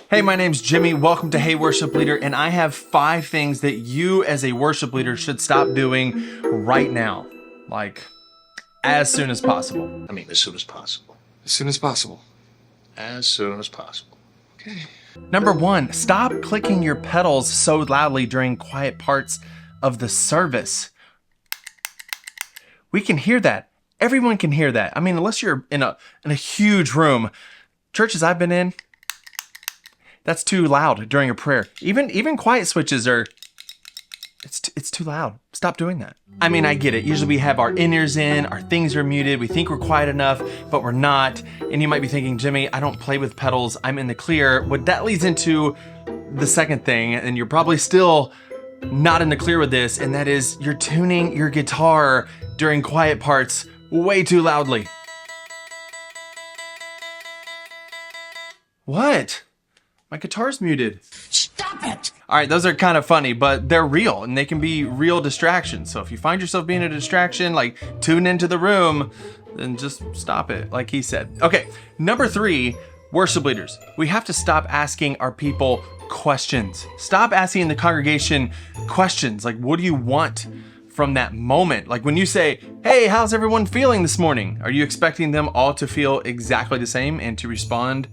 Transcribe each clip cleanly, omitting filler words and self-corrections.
Hey, my name's Jimmy. Welcome to Hey Worship Leader, and I have 5 things that you as a worship leader should stop doing right now. Like, as soon as possible. I mean, as soon as possible. As soon as possible. As soon as possible. Okay. Number 1, stop clicking your pedals so loudly during quiet parts of the service. We can hear that. Everyone can hear that. I mean, unless you're in a huge room. Churches I've been in, that's too loud during a prayer. Even quiet switches are, it's too loud. Stop doing that. I mean, I get it. Usually we have our in-ears in, our things are muted, we think we're quiet enough, but we're not. And you might be thinking, Jimmy, I don't play with pedals, I'm in the clear. But that leads into the second thing, and you're probably still not in the clear with this, and that is you're tuning your guitar during quiet parts way too loudly. What? My guitar's muted. Stop it! All right, those are kind of funny, but they're real and they can be real distractions. So if you find yourself being a distraction, like tune into the room, then just stop it, like he said. Okay, number 3, worship leaders. We have to stop asking our people questions. Stop asking the congregation questions. Like, what do you want from that moment? Like when you say, hey, how's everyone feeling this morning? Are you expecting them all to feel exactly the same and to respond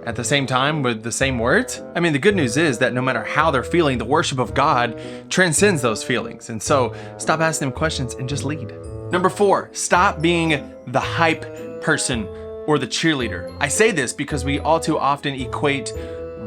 at the same time with the same words? I mean, the good news is that no matter how they're feeling, the worship of God transcends those feelings. And so stop asking them questions and just lead. Number 4, stop being the hype person or the cheerleader. I say this because we all too often equate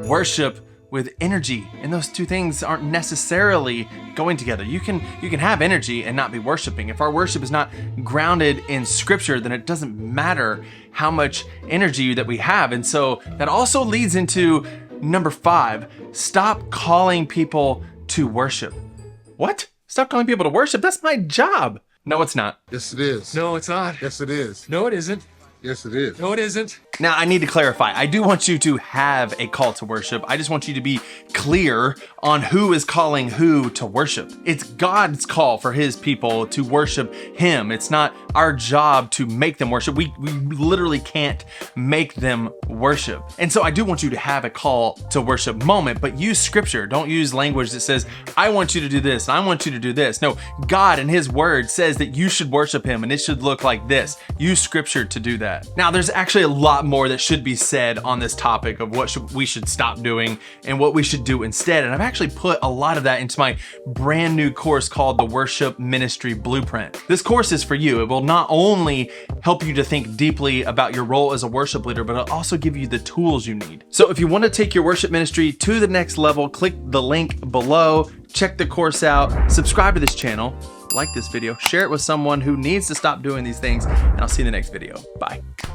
worship with energy, and those two things aren't necessarily going together. You can have energy and not be worshiping. If our worship is not grounded in scripture, then it doesn't matter how much energy that we have. And so that also leads into number 5, stop calling people to worship. What? Stop calling people to worship? That's my job. No, it's not. Yes, it is. No, it's not. Yes, it is. No, it isn't. Yes, it is. No, it isn't. Now, I need to clarify. I do want you to have a call to worship. I just want you to be clear on who is calling who to worship. It's God's call for his people to worship him. It's not our job to make them worship. We literally can't make them worship. And so I do want you to have a call to worship moment, but use scripture. Don't use language that says, I want you to do this, and I want you to do this. No, God in his word says that you should worship him, and it should look like this. Use scripture to do that. Now, there's actually a lot more that should be said on this topic of what we should stop doing and what we should do instead. And I've actually put a lot of that into my brand new course called the Worship Ministry Blueprint. This course is for you. It will not only help you to think deeply about your role as a worship leader, but it'll also give you the tools you need. So if you want to take your worship ministry to the next level, click the link below, check the course out, subscribe to this channel, like this video, share it with someone who needs to stop doing these things, and I'll see you in the next video. Bye.